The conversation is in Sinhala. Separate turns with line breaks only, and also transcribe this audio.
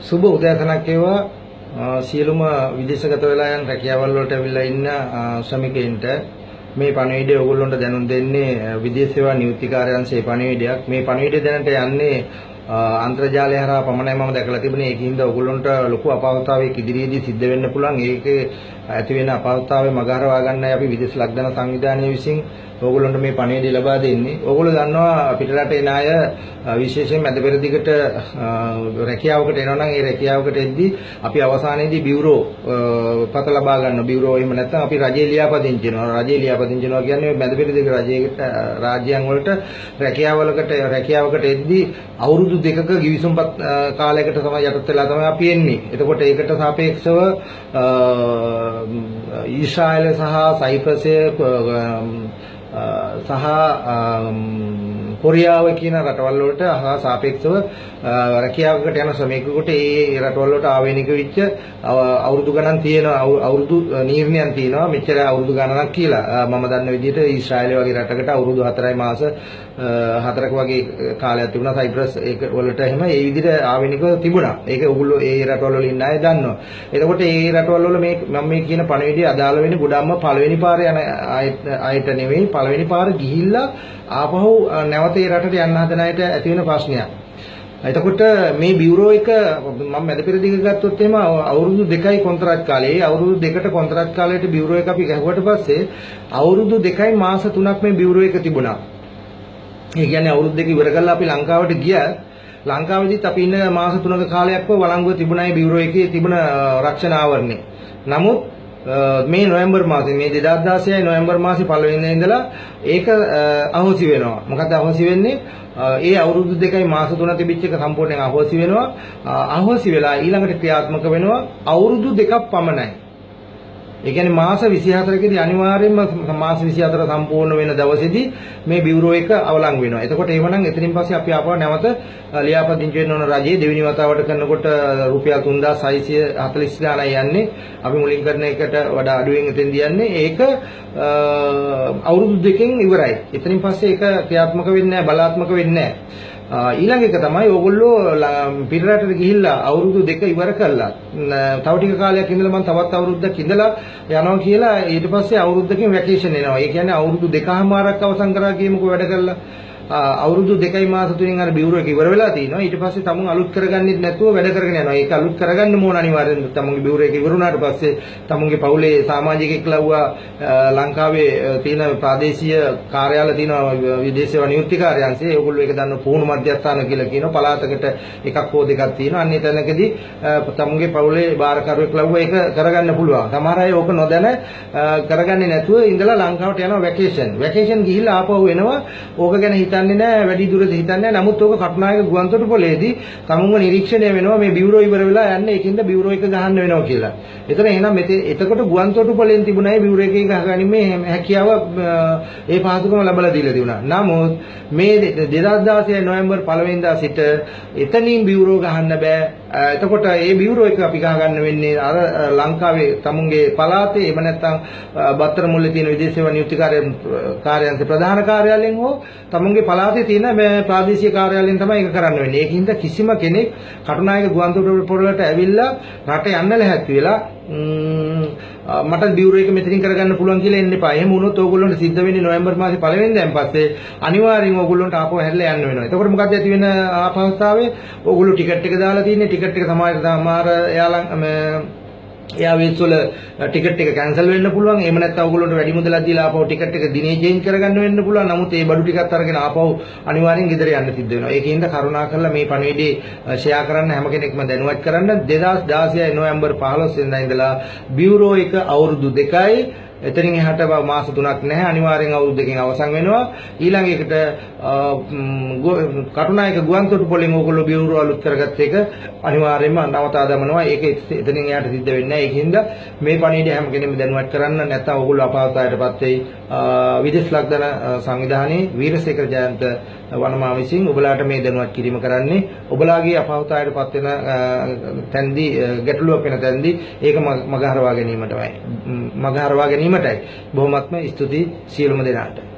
සුබ උදෑසනක් වේවා සියලුම විදේශගත වෙලා යන රැකියාවල් වලට අවිල්ලා ඉන්න ශ්‍රමිකයින්ට මේ පණිවිඩය ඕගොල්ලන්ට දැනුම් දෙන්නේ විදේශ සේවා නියුක්ති කාර්යාංශයේ පණිවිඩයක්. මේ පණිවිඩය දැනට යන්නේ අන්තර්ජාලය හරහා පමණයි මම දැකලා තිබුණේ. ඒකින්ද ඕගොල්ලන්ට ලොකු අපහසුතාවයක් ඉදිරියේදී සිද්ධ වෙන්න පුළුවන්. ඒකේ ඇති වෙන අපහසුතාවය මගහරවා ගන්නයි අපි විදේශ ලක්දන සංවිධානය විසින් ඕගොල්ලන්ට මේ පණිවිඩය ලබා දෙන්නේ. ඕගොල්ලෝ දන්නවා පිටරට එන අය විශේෂයෙන් මැද පෙරදිගට රැකියාවකට එනවා නම් ඒ රැකියාවකට එද්දී අපි අවසානයේදී බියුරෝ පත ලබා ගන්නවා. බියුරෝ එහෙම නැත්නම් අපි රජයේ ලියාපදිංචි වෙනවා. රජයේ ලියාපදිංචි වෙනවා කියන්නේ මැද පෙරදිග රජයකට රාජ්‍යයන් වලට රැකියාවකට එද්දී අවුරුදු දෙකක ගිවිසුම්පත් කාලයකට තමයි යටත් වෙලා තමයි අපි එන්නේ. එතකොට ඒකට සාපේක්ෂව ඊශ්‍රායල සහ සයිප්‍රසය සහ කොරියාව කියන රටවල් වලට සාපේක්ෂව රැකියාවකට යන ශ්‍රමිකයෙකුට ඒ රටවල් වලට ආවේනික වෙච්ච අවුරුදු ගණන් තියෙනවා, අවුරුදු නීර්ණයන් තියෙනවා. මෙච්චර අවුරුදු ගණනක් කියලා මම දන්න විදිහට ඊශ්‍රායල වගේ රටකට අවුරුදු 4යි මාස 4ක වගේ කාලයක් තිබුණා. සයිප්‍රස් ඒක වලට එහෙම ඒ විදිහට ආවේනිකව තිබුණා. ඒක ඔයගොල්ලෝ ඒ රටවල් වල ඉන්න අය දන්නවා. එතකොට ඒ රටවල් වල මම මේ කියන පණිවිඩය අදාළ වෙන්නේ ගොඩක්ම පළවෙනි පාරේ යන අයට නෙවෙයි. පළවෙනි පාර ගිහිල්ලා ආපහු නැවත ඒ රටට යන්න හදන අයට ඇති වෙන ප්‍රශ්නයක්. එතකොට මේ බියුරෝ එක මම මැද පෙරදිග ගත්තොත් එහෙම අවුරුදු 2යි කොන්ත්‍රාත් කාලේ. ඒ අවුරුදු 2කට කොන්ත්‍රාත් කාලයට බියුරෝ එක අපි ගැහුවට පස්සේ අවුරුදු 2යි මාස 3ක් මේ බියුරෝ එක තිබුණා. ඒ කියන්නේ අවුරුදු 2 ඉවර කරලා අපි ලංකාවට ගියා. ලංකාවේදීත් අපි ඉන්න මාස 3ක කාලයක්ව වළංගුව තිබුණා මේ බියුරෝ එකේ තිබුණ රක්ෂණ ආවරණේ. නමුත් මේ නොවැම්බර් මාසේ මේ 2016 නොවැම්බර් මාසේ පළවෙනිදා ඉඳලා ඒක අහෝසි වෙනවා. මොකද අහෝසි වෙන්නේ? ඒ අවුරුදු 2යි මාස 3 තිබිච්ච එක සම්පූර්ණයෙන් අහෝසි වෙනවා. අහෝසි වෙලා ඊළඟට ක්‍රියාත්මක වෙනවා අවුරුදු 2ක් පමණයි. ඒ කියන්නේ මාස 24කදී අනිවාර්යයෙන්ම මාස 24 සම්පූර්ණ වෙන දවසේදී මේ බියුරෝ එක අවලංගු වෙනවා. එතකොට එහෙමනම් එතනින් පස්සේ අපි ආපහු නැවත ලියාපදිංචි වෙන්න ඕන රජයේ දෙවෙනි වතාවට කරනකොට රුපියල් 3640 ගාණයි යන්නේ. අපි මුලින් කරන එකට වඩා අඩුවෙන් එතෙන්දී යන්නේ. ඒක අවුරුදු 2කින් ඉවරයි. එතනින් පස්සේ ඒක ක්‍රියාත්මක වෙන්නේ නැහැ, බලාත්මක වෙන්නේ නැහැ. ඊළඟ එක තමයි ඕගොල්ලෝ පිටරටට ගිහිල්ලා අවුරුදු 2 ඉවර කළා. තව ටික කාලයක් ඉඳලා මම තවත් අවුරුද්දක් ඉඳලා යනවා කියලා ඊට පස්සේ අවුරුද්දකින් වැකේෂන් එනවා. ඒ කියන්නේ අවුරුදු 2කමාරක් අවසන් කරා කියමුකෝ වැඩ කළා. අවුරුදු 2යි මාස 3න් අර බියුරෝ එක ඉවර වෙලා තිනවා. ඊට පස්සේ තමුන් අලුත් කරගන්නෙත් නැතුව වැඩ කරගෙන යනවා. ඒක අලුත් කරගන්න ඕන අනිවාර්යෙන්. තමුන්ගේ බියුරෝ එක ඉවර වුණාට පස්සේ තමුන්ගේ පවුලේ සමාජිකයෙක් ලව්වා ලංකාවේ තියෙන ප්‍රාදේශීය කාර්යාල තියෙනවා විදේශ සේවා නියුක්ති කාර්යාංශයේ. ඒගොල්ලෝ ඒක දන්න පුහුණු මධ්‍යස්ථාන කියලා කියනවා. පළාතකට එකක් හෝ දෙකක් තියෙනවා. අන්න ඒ තැනකදී තමුන්ගේ පවුලේ බාරකරුවෙක් ලව්වා ඒක කරගන්න පුළුවන්. සමහර අය ඕක නොදැන කරගන්නේ නැතුව ඉඳලා ලංකාවට යනවා වැකේෂන්. වැකේෂන් ගිහිල්ලා ආපහු එනවා. ඕක ගැන හිතන්නේ නැහැ, වැඩි දුරට හිතන්නේ නැහැ. නමුත් ඕක කටුනායක ගුවන්තොටුපළේදී තමුන්ව නිරීක්ෂණය වෙනවා මේ බියුරෝ ඉවර වෙලා යන්නේ. ඒකින්ද බියුරෝ එක ගහන්න වෙනවා කියලා. එතන එහෙනම් එතකොට ගුවන්තොටුපළෙන් තිබුණායි බියුරෝ එකේ ගහගනින්නේ හැකියාව ඒ පහසුකම ලැබලා දීලා තිබුණා. නමුත් මේ 2016 නොවැම්බර් 1 වෙනිදා සිට එතනින් බියුරෝ ගහන්න බෑ. එතකොට මේ බියුරෝ එක අපි ගහගන්න වෙන්නේ අර ලංකාවේ තමුන්ගේ පළාතේ එහෙම නැත්නම් බත්තර මුල්ලේ තියෙන විදේශ සේවා නියුක්ති කාර්යාංශයේ ප්‍රධාන කාර්යාලයෙන් හෝ තමුන්ගේ පළාතේ තියෙන ප්‍රාදේශීය කාර්යාලයෙන් තමයි ඒක කරන්න වෙන්නේ. ඒකින්ද කිසිම කෙනෙක් කටුනායක ගුවන්තොටුපළට ඇවිල්ලා රට යන්න ලැහැත්ති වෙලා මට බියුරෝ එක මෙතනින් කරගන්න පුළුවන් කියලා එන්න එපා. එහෙම වුණොත් ඕගොල්ලන්ට සිද්ධ වෙන්නේ නොවැම්බර් මාසේ 1 වෙනිදාන් පස්සේ අනිවාර්යයෙන්ම ඕගොල්ලොන්ට ආපහු හැරිලා යන්න වෙනවා. එතකොට මොකක්ද ඇති වෙන අපහසුතාවය? ඕගොල්ලෝ ටිකට් එක දාලා තියෙන්නේ. ටිකට් එක සමහර එයාවෙස් වල ටිකට් එක කැන්සල් වෙන්න පුළුවන්. එහෙම නැත්නම් ඕගොල්ලන්ට වැඩි මුදලක් දීලා ආපහු ටිකට් එක දිනේ චේන්ජ් කරගන්න වෙන්න පුළුවන්. නමුත් ඒ බඩු ටිකත් අරගෙන ආපහු අනිවාර්යෙන් ගෙදර යන්න සිද්ධ වෙනවා. ඒකින්ද කරුණාකරලා මේ පණිවිඩේ ෂෙයා කරන්න හැම කෙනෙක්ම දැනුවත් කරන්න. 2016 නොවැම්බර් 15 වෙනිදා ඉඳලා බියුරෝ එක අවුරුදු 2යි. එතනින් එහාට මාස 3ක් නැහැ. අනිවාර්යෙන් අවුරුදු 2කින් අවසන් වෙනවා. ඊළඟ එකට කටුනායක ගුවන්තොටුපළෙන් ඕගොල්ලෝ බියුරෝ අලුත් කරගත්ත එක අනිවාර්යයෙන්ම නවතා දමනවා. ඒක එතනින් එහාට සිද්ධ වෙන්නේ නැහැ. ඒකින්ද මේ පණිවිඩය හැම කෙනෙක්ම දැනුවත් කරන්න. නැත්නම් ඕගොල්ලෝ අපහසුතාවයටපත් වෙයි. විදේශ ලක්දන සංවිධානයේ වීරසේකර ජයන්ත වනමා විසින් ඔබලාට මේ දැනුවත් කිරීම කරන්නේ. ඔබලාගේ අපහසුතාවයටපත් වෙන තැන්දී ගැටලුවක් වෙන තැන්දී ඒක මගහරවා ගැනීමටයි. බොහොමත්ම ස්තුතියි සියලුම දෙනාට.